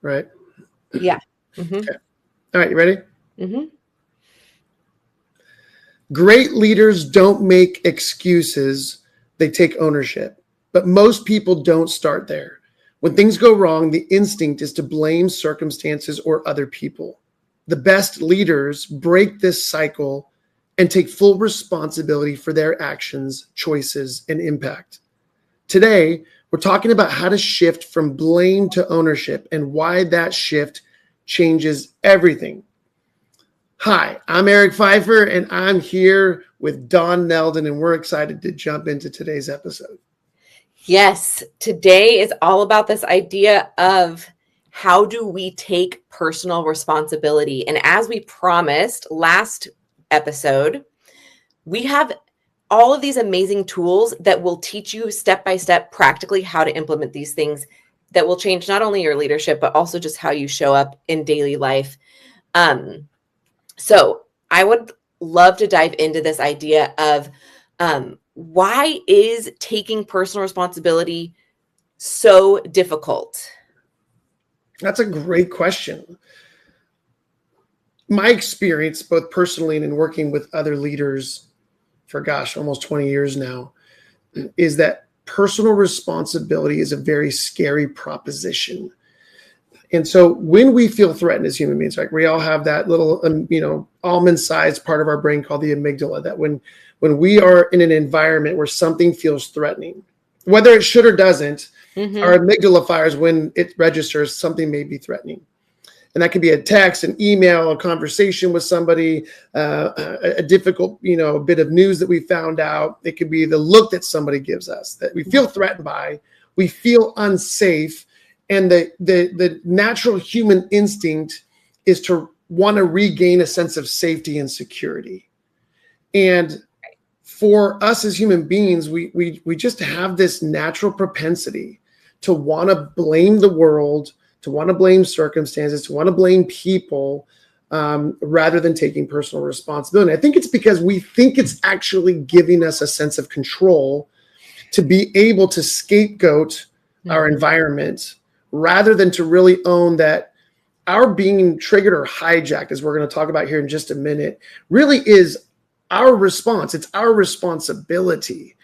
Right? Yeah. Mm-hmm. Okay. All right, you ready? Mm-hmm. Great leaders don't make excuses, they take ownership. But most people don't start there. When things go wrong, the instinct is to blame circumstances or other people. The best leaders break this cycle and take full responsibility for their actions, choices, and impact. Today, we're talking about how to shift from blame to ownership and why that shift changes everything. Hi, I'm Eric Pfeiffer, and I'm here with Dawn Neldon, and we're excited to jump into today's episode. Yes, today is all about this idea of how do we take personal responsibility. And as we promised last episode, we have all of these amazing tools that will teach you step by step practically how to implement these things that will change not only your leadership, but also just how you show up in daily life. So I would love to dive into this idea of why is taking personal responsibility so difficult? That's a great question. My experience, both personally and in working with other leaders for, almost 20 years now, is that personal responsibility is a very scary proposition. And so when we feel threatened as human beings, like we all have that little, almond-sized part of our brain called the amygdala, that when we are in an environment where something feels threatening, whether it should or doesn't, our amygdala fires when it registers something may be threatening. And that could be a text, an email, a conversation with somebody, a difficult, bit of news that we found out. It could be the look that somebody gives us that we feel threatened by, we feel unsafe. And the natural human instinct is to want to regain a sense of safety and security. And for us as human beings, we just have this natural propensity to want to blame the world, to want to blame circumstances, to want to blame people, rather than taking personal responsibility. I think it's because we think it's actually giving us a sense of control to be able to scapegoat our environment, rather than to really own that our being triggered or hijacked, as we're going to talk about here in just a minute, really is our response. It's our responsibility.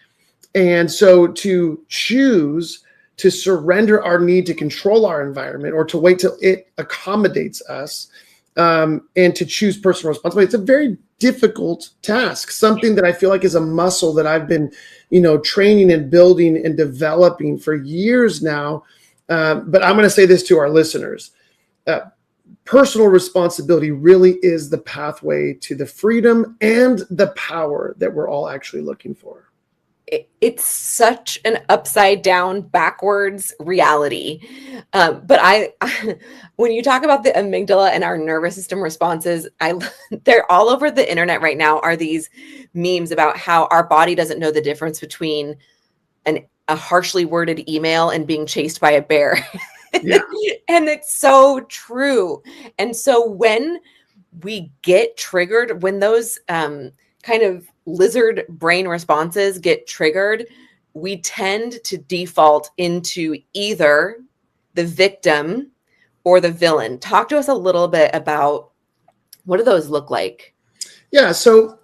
And so to choose to surrender our need to control our environment or to wait till it accommodates us, and to choose personal responsibility, it's a very difficult task, something that I feel like is a muscle that I've been, training and building and developing for years now. But I'm going to say this to our listeners. Personal responsibility really is the pathway to the freedom and the power that we're all actually looking for. It's such an upside down, backwards reality. But when you talk about the amygdala and our nervous system responses, they're all over the internet right now, are these memes about how our body doesn't know the difference between a harshly worded email and being chased by a bear. Yeah. And it's so true. And so when we get triggered, when those kind of lizard brain responses get triggered, we tend to default into either the victim or the villain. Talk to us a little bit about what do those look like? Yeah. So,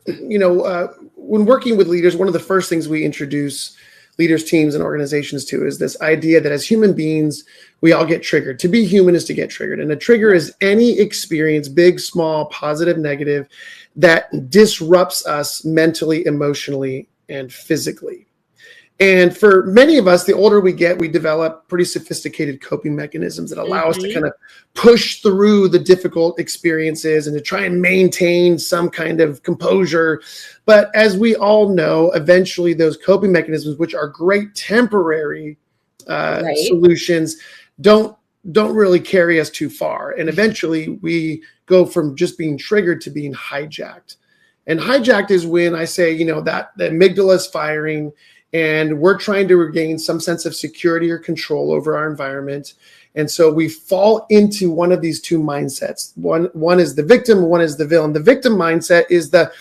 when working with leaders, one of the first things we introduce leaders, teams, and organizations to is this idea that as human beings, we all get triggered. To be human is to get triggered. And a trigger is any experience, big, small, positive, negative, that disrupts us mentally, emotionally, and physically. And for many of us, the older we get, we develop pretty sophisticated coping mechanisms that allow us to kind of push through the difficult experiences and to try and maintain some kind of composure. But as we all know, eventually those coping mechanisms, which are great temporary solutions, don't really carry us too far. And eventually we go from just being triggered to being hijacked. And hijacked is when I say, that the amygdala is firing, and we're trying to regain some sense of security or control over our environment. And so we fall into one of these two mindsets. One is the victim, one is the villain. The victim mindset is the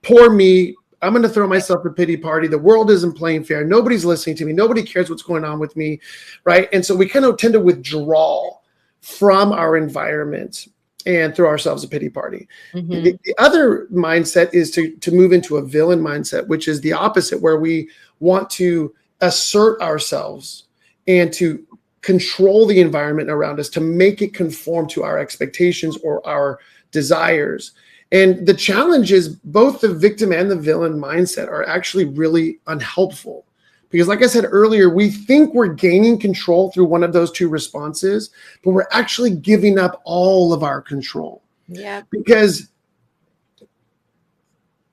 poor me, I'm going to throw myself a pity party. The world isn't playing fair. Nobody's listening to me. Nobody cares what's going on with me, right? And so we kind of tend to withdraw from our environment and throw ourselves a pity party. Mm-hmm. The other mindset is to move into a villain mindset, which is the opposite, where we want to assert ourselves and to control the environment around us, to make it conform to our expectations or our desires. And the challenge is both the victim and the villain mindset are actually really unhelpful. Because like I said earlier, we think we're gaining control through one of those two responses, but we're actually giving up all of our control. Yeah. Because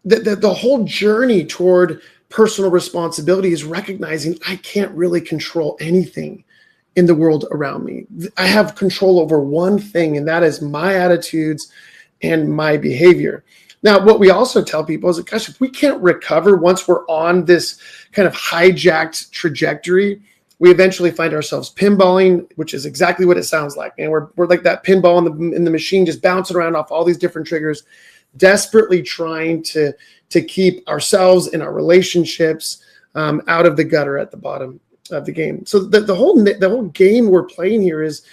the whole journey toward personal responsibility is recognizing I can't really control anything in the world around me. I have control over one thing, and that is my attitudes and my behavior. Now, what we also tell people is, gosh, if we can't recover once we're on this kind of hijacked trajectory, we eventually find ourselves pinballing, which is exactly what it sounds like. And we're like that pinball in the machine, just bouncing around off all these different triggers, desperately trying to keep ourselves and our relationships out of the gutter at the bottom of the game. So the whole game we're playing here is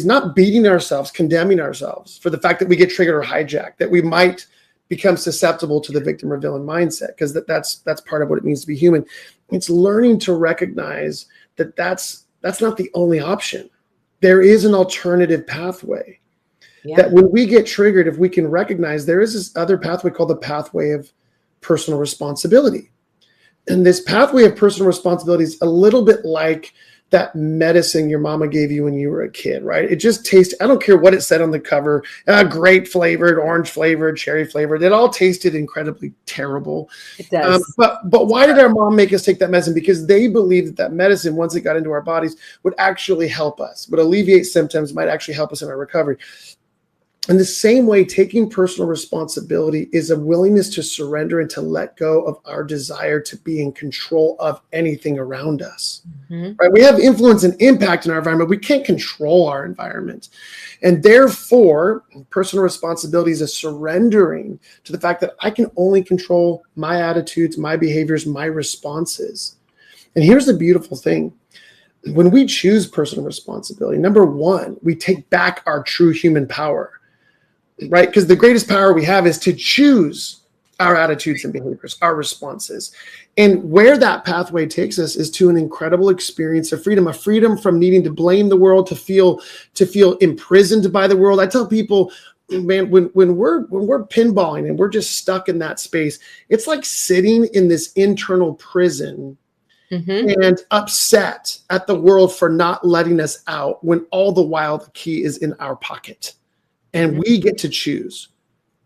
not beating ourselves, condemning ourselves for the fact that we get triggered or hijacked, that we might become susceptible to the victim or villain mindset, because that's part of what it means to be human. It's learning to recognize that that's not the only option. There is an alternative pathway. Yeah. That when we get triggered, if we can recognize there is this other pathway called the pathway of personal responsibility. And this pathway of personal responsibility is a little bit like that medicine your mama gave you when you were a kid, right? It just tastes, I don't care what it said on the cover, grape flavored, orange flavored, cherry flavored. It all tasted incredibly terrible. It does. But why did our mom make us take that medicine? Because they believed that medicine, once it got into our bodies, would actually help us, would alleviate symptoms, might actually help us in our recovery. In the same way, taking personal responsibility is a willingness to surrender and to let go of our desire to be in control of anything around us. Mm-hmm. Right? We have influence and impact in our environment. We can't control our environment. And therefore, personal responsibility is a surrendering to the fact that I can only control my attitudes, my behaviors, my responses. And here's the beautiful thing. When we choose personal responsibility, number one, we take back our true human power. Right? Because the greatest power we have is to choose our attitudes and behaviors, our responses. And where that pathway takes us is to an incredible experience of freedom, a freedom from needing to blame the world, to feel imprisoned by the world. I tell people, man, when we're pinballing and we're just stuck in that space, it's like sitting in this internal prison. Mm-hmm. And upset at the world for not letting us out, when all the while the key is in our pocket. And we get to choose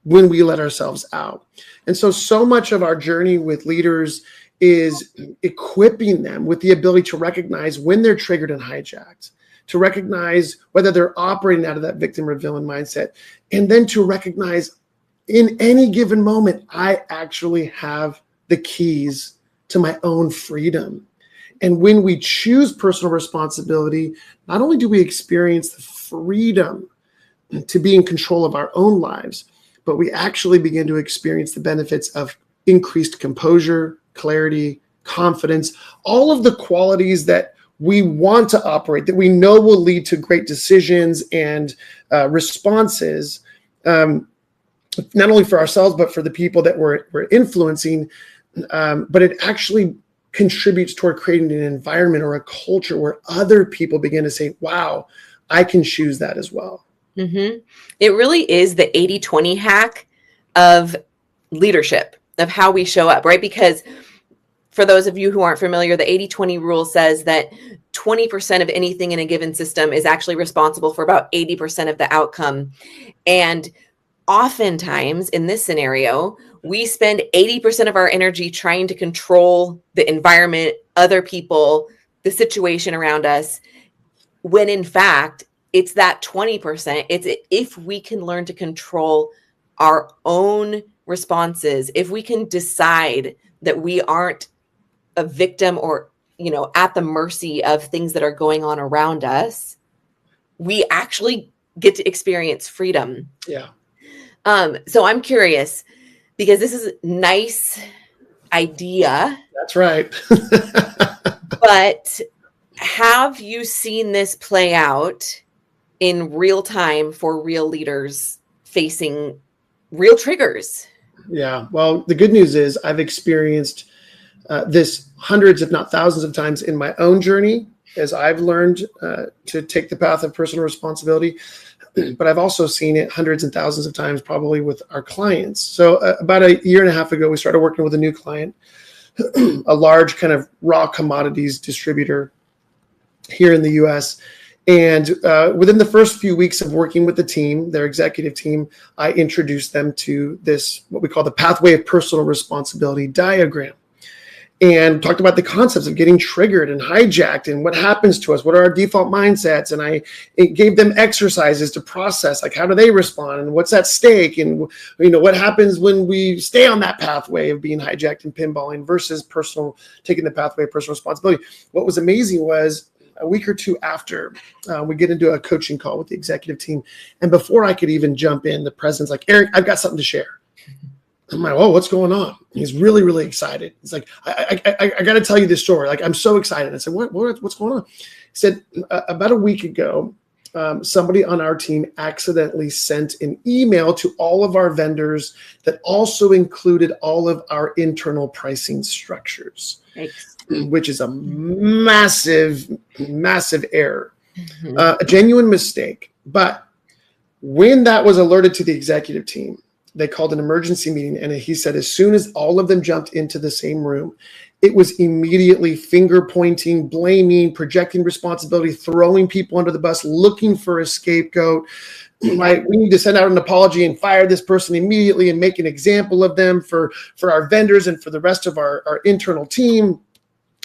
when we let ourselves out. And so much of our journey with leaders is equipping them with the ability to recognize when they're triggered and hijacked, to recognize whether they're operating out of that victim or villain mindset, and then to recognize in any given moment, I actually have the keys to my own freedom. And when we choose personal responsibility, not only do we experience the freedom to be in control of our own lives, but we actually begin to experience the benefits of increased composure, clarity, confidence, all of the qualities that we want to operate, that we know will lead to great decisions and responses, not only for ourselves, but for the people that we're influencing. But it actually contributes toward creating an environment or a culture where other people begin to say, wow, I can choose that as well. Mm-hmm. It really is the 80-20 hack of leadership, of how we show up, right? Because for those of you who aren't familiar, the 80-20 rule says that 20% of anything in a given system is actually responsible for about 80% of the outcome. And oftentimes in this scenario, we spend 80% of our energy trying to control the environment, other people, the situation around us, when in fact, it's that 20%. It's if we can learn to control our own responses, if we can decide that we aren't a victim or, at the mercy of things that are going on around us, we actually get to experience freedom. Yeah. So I'm curious, because this is nice idea. That's right. But have you seen this play out in real time for real leaders facing real triggers? Yeah. Well, the good news is I've experienced this hundreds, if not thousands of times in my own journey as I've learned to take the path of personal responsibility. But I've also seen it hundreds and thousands of times probably with our clients. So about a year and a half ago, we started working with a new client, a large kind of raw commodities distributor here in the US. And within the first few weeks of working with the team, their executive team, I introduced them to this, what we call the pathway of personal responsibility diagram, and talked about the concepts of getting triggered and hijacked and what happens to us, what are our default mindsets. And I gave them exercises to process, like how do they respond and what's at stake, and what happens when we stay on that pathway of being hijacked and pinballing versus taking the pathway of personal responsibility. What was amazing was a week or two after we get into a coaching call with the executive team, and before I could even jump in, the president's like, Eric, I've got something to share. I'm like, oh, what's going on? He's really, really excited. He's like, I got to tell you this story. Like, I'm so excited. I said, what's going on? He said, about a week ago, somebody on our team accidentally sent an email to all of our vendors that also included all of our internal pricing structures, which is a massive, massive error, a genuine mistake. But when that was alerted to the executive team, they called an emergency meeting, and he said as soon as all of them jumped into the same room, it was immediately finger pointing, blaming, projecting responsibility, throwing people under the bus, looking for a scapegoat. Like, we need to send out an apology and fire this person immediately and make an example of them for our vendors and for the rest of our internal team.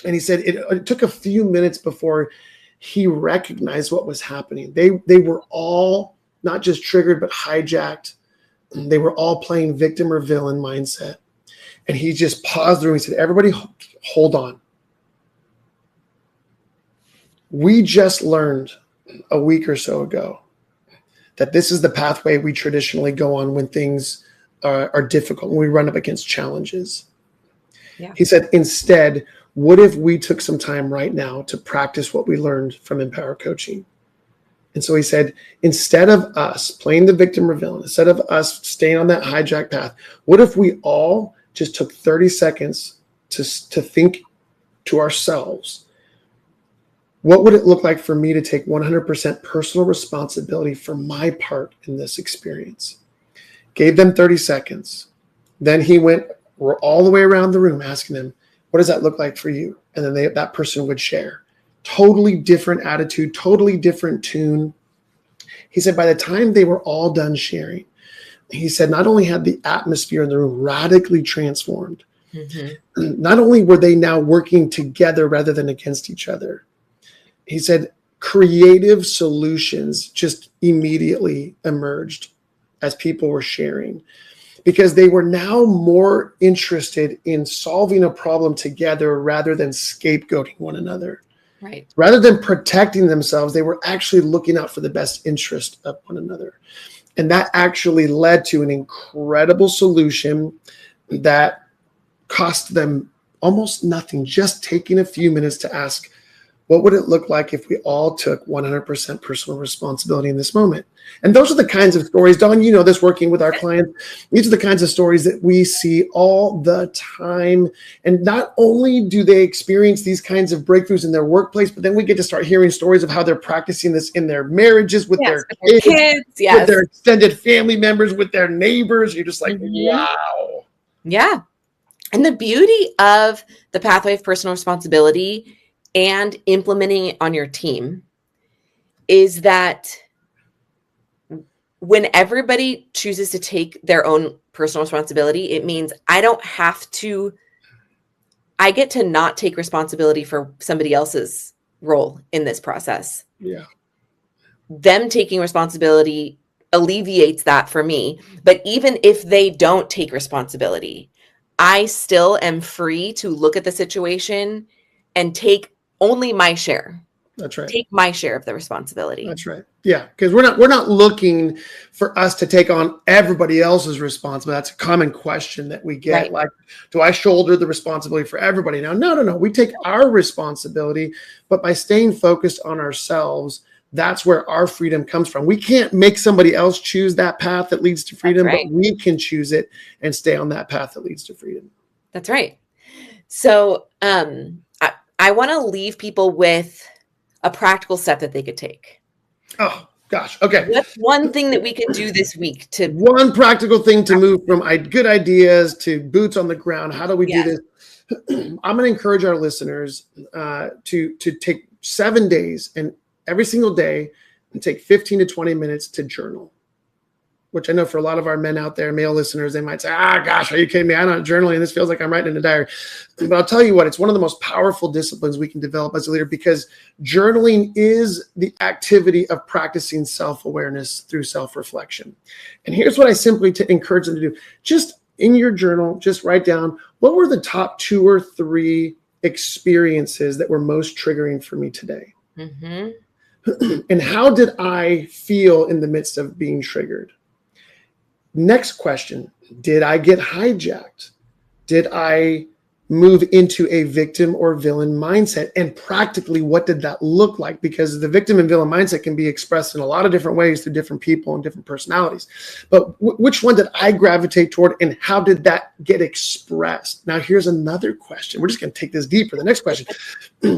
And he said it took a few minutes before he recognized what was happening. They were all not just triggered, but hijacked. They were all playing victim or villain mindset. And he just paused through and he said, everybody hold on. We just learned a week or so ago that this is the pathway we traditionally go on when things are difficult, when we run up against challenges. Yeah. He said, instead, what if we took some time right now to practice what we learned from MPWR Coaching? And so he said, instead of us playing the victim or villain, instead of us staying on that hijack path, what if we all just took 30 seconds to think to ourselves, what would it look like for me to take 100% personal responsibility for my part in this experience? Gave them 30 seconds. Then he went all the way around the room asking them, what does that look like for you? And then that person would share. Totally different attitude, totally different tune. He said by the time they were all done sharing, he said not only had the atmosphere in the room radically transformed, not only were they now working together rather than against each other, he said creative solutions just immediately emerged as people were sharing, because they were now more interested in solving a problem together rather than scapegoating one another. Right. Rather than protecting themselves, they were actually looking out for the best interest of one another. And that actually led to an incredible solution that cost them almost nothing, just taking a few minutes to ask, what would it look like if we all took 100% personal responsibility in this moment? And those are the kinds of stories, Dawn, you know this working with our clients, these are the kinds of stories that we see all the time. And not only do they experience these kinds of breakthroughs in their workplace, but then we get to start hearing stories of how they're practicing this in their marriages, with their kids, with their extended family members, with their neighbors. You're just like, wow. Yeah. And the beauty of the pathway of personal responsibility and implementing it on your team is that when everybody chooses to take their own personal responsibility, it means I get to not take responsibility for somebody else's role in this process. Yeah. Them taking responsibility alleviates that for me. But even if they don't take responsibility, I still am free to look at the situation and take only my share. That's right. take my share of the responsibility. That's right. Yeah, because we're not looking for us to take on everybody else's responsibility. That's a common question that we get. Right. Like, do I shoulder the responsibility for everybody? Now, no. We take our responsibility, but by staying focused on ourselves, that's where our freedom comes from. We can't make somebody else choose that path that leads to freedom, Right. but we can choose it and stay on that path that leads to freedom. That's right. So I want to leave people with a practical step that they could take. Oh, gosh. Okay. What's one thing that we could do this week to one practical thing to move from good ideas to boots on the ground? How do we do this? I'm going to encourage our listeners to take 7 days and every single day and take 15 to 20 minutes to journal, which I know for a lot of our men out there, male listeners, they might say, gosh, are you kidding me? I'm not journaling. This feels like I'm writing in a diary. But I'll tell you what, it's one of the most powerful disciplines we can develop as a leader, because journaling is the activity of practicing self-awareness through self-reflection. And here's what I simply encourage them to do. Just in your journal, just write down, what were the top 2 or 3 experiences that were most triggering for me today? Mm-hmm. And how did I feel in the midst of being triggered? Next question, did I get hijacked? Did I move into a victim or villain mindset? And practically, what did that look like? Because the victim and villain mindset can be expressed in a lot of different ways through different people and different personalities. But which one did I gravitate toward, and how did that get expressed? Now, here's another question. We're just going to take this deeper. The next question,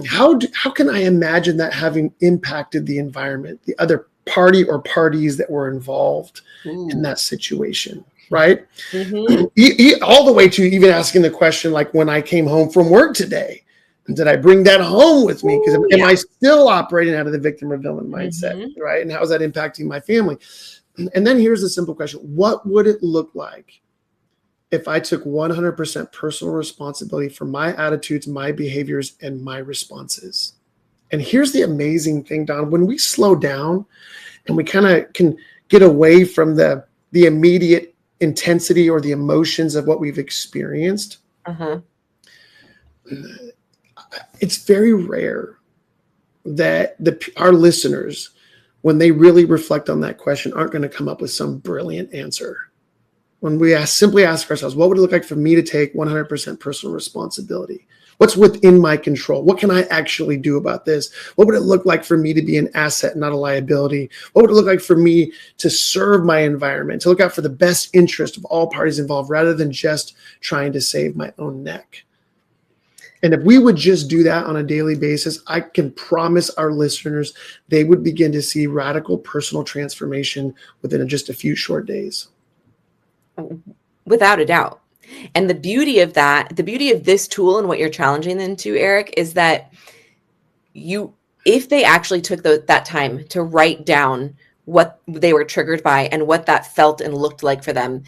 how can I imagine that having impacted the environment, the other party or parties that were involved in that situation, right? Mm-hmm. All the way to even asking the question, like, when I came home from work today, did I bring that home with me? Because am I still operating out of the victim or villain mindset, right? And how is that impacting my family? And then here's the simple question. What would it look like if I took 100% personal responsibility for my attitudes, my behaviors, and my responses? And here's the amazing thing, Dawn, when we slow down and we kind of can get away from the immediate intensity or the emotions of what we've experienced, it's very rare that our listeners, when they really reflect on that question, aren't going to come up with some brilliant answer. When we simply ask ourselves, what would it look like for me to take 100% personal responsibility? What's within my control? What can I actually do about this? What would it look like for me to be an asset, not a liability? What would it look like for me to serve my environment, to look out for the best interest of all parties involved, rather than just trying to save my own neck? And if we would just do that on a daily basis, I can promise our listeners they would begin to see radical personal transformation within just a few short days. Without a doubt. And the beauty of this tool and what you're challenging them to, Eric, is that if they actually took that time to write down what they were triggered by and what that felt and looked like for them,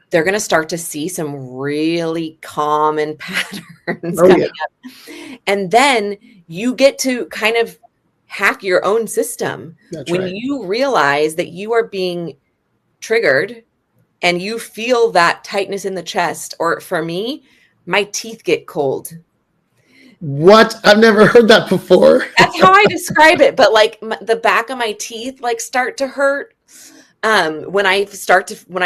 they're going to start to see some really common patterns coming up. And then you get to kind of hack your own system. That's when you realize that you are being triggered and you feel that tightness in the chest, or for me, my teeth get cold. What? I've never heard that before. That's how I describe it. But like the back of my teeth like start to hurt when I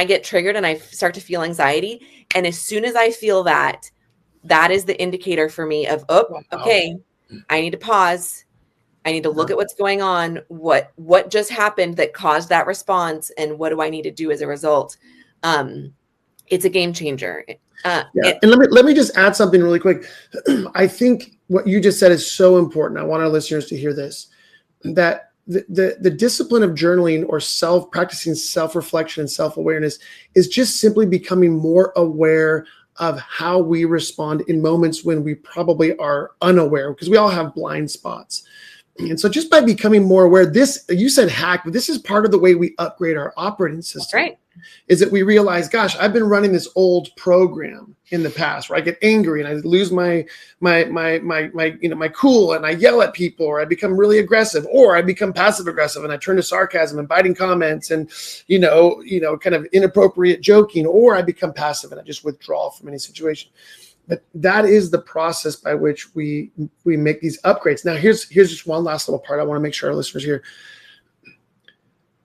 get triggered and I start to feel anxiety. And as soon as I feel that is the indicator for me of, okay, I need to pause. I need to look at what's going on. What just happened that caused that response, and what do I need to do as a result? It's a game changer. And let me just add something really quick. I think what you just said is so important. I want our listeners to hear this, that the discipline of journaling or practicing self-reflection and self-awareness is just simply becoming more aware of how we respond in moments when we probably are unaware, because we all have blind spots. And so just by becoming more aware, you said hack, but this is part of the way we upgrade our operating system. Right. Is that we realize, gosh, I've been running this old program in the past where I get angry and I lose my cool and I yell at people, or I become really aggressive, or I become passive aggressive and I turn to sarcasm and biting comments and kind of inappropriate joking, or I become passive and I just withdraw from any situation. But that is the process by which we make these upgrades. Now, here's just one last little part I want to make sure our listeners hear.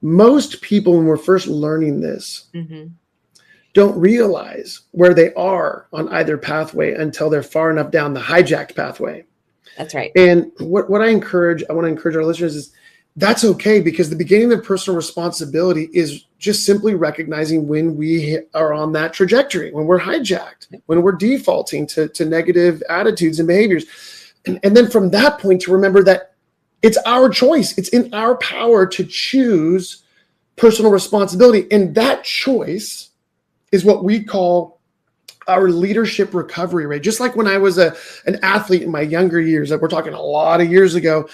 Most people, when we're first learning this, don't realize where they are on either pathway until they're far enough down the hijacked pathway. That's right. And what I want to encourage our listeners is that's okay, because the beginning of personal responsibility is just simply recognizing when we are on that trajectory, when we're hijacked, when we're defaulting to negative attitudes and behaviors. And then from that point to remember that it's our choice. It's in our power to choose personal responsibility. And that choice is what we call our leadership recovery rate. Just like when I was an athlete in my younger years, like we're talking a lot of years ago,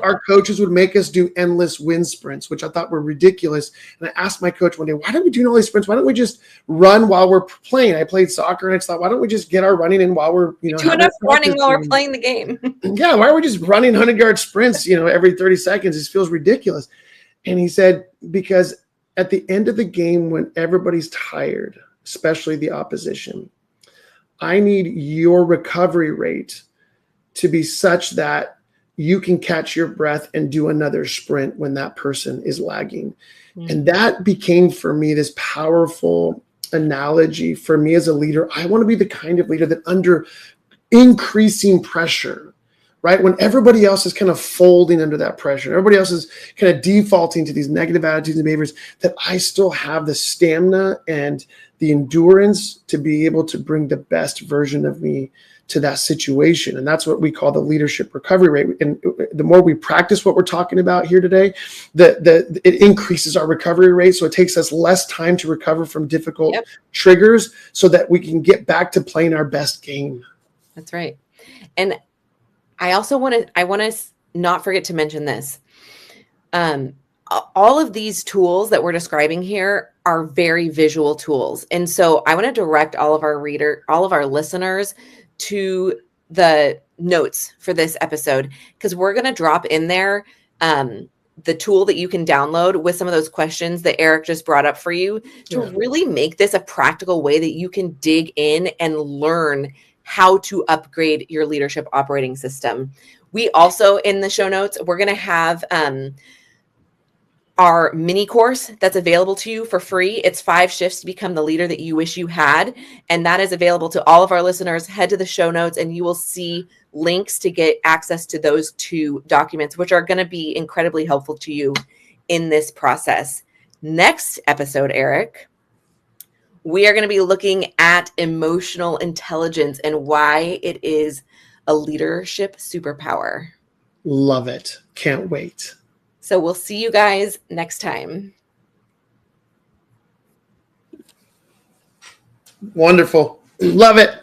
our coaches would make us do endless wind sprints, which I thought were ridiculous. And I asked my coach one day, why don't we do all these sprints? Why don't we just run while we're playing? I played soccer, and I just thought, why don't we just get our running in while we're, do enough running while we're playing the game. Yeah. Why are we just running 100-yard sprints, every 30 seconds? It feels ridiculous. And he said, because at the end of the game, when everybody's tired, especially the opposition, I need your recovery rate to be such that you can catch your breath and do another sprint when that person is lagging. And that became for me this powerful analogy for me as a leader. I want to be the kind of leader that under increasing pressure, right? When everybody else is kind of folding under that pressure, everybody else is kind of defaulting to these negative attitudes and behaviors, that I still have the stamina and the endurance to be able to bring the best version of me to that situation. And that's what we call the leadership recovery rate. And the more we practice what we're talking about here today, it increases our recovery rate. So it takes us less time to recover from difficult triggers so that we can get back to playing our best game. That's right. And I also want to not forget to mention this. All of these tools that we're describing here are very visual tools. And so I want to direct all of our listeners to the notes for this episode, because we're going to drop in there the tool that you can download with some of those questions that Eric just brought up for you to really make this a practical way that you can dig in and learn how to upgrade your leadership operating system. We also, in the show notes, we're going to have our mini course that's available to you for free. It's 5 shifts to become the leader that you wish you had. And that is available to all of our listeners. Head to the show notes and you will see links to get access to those 2 documents, which are going to be incredibly helpful to you in this process. Next episode, Eric, we are going to be looking at emotional intelligence and why it is a leadership superpower. Love it. Can't wait. So we'll see you guys next time. Wonderful. Love it.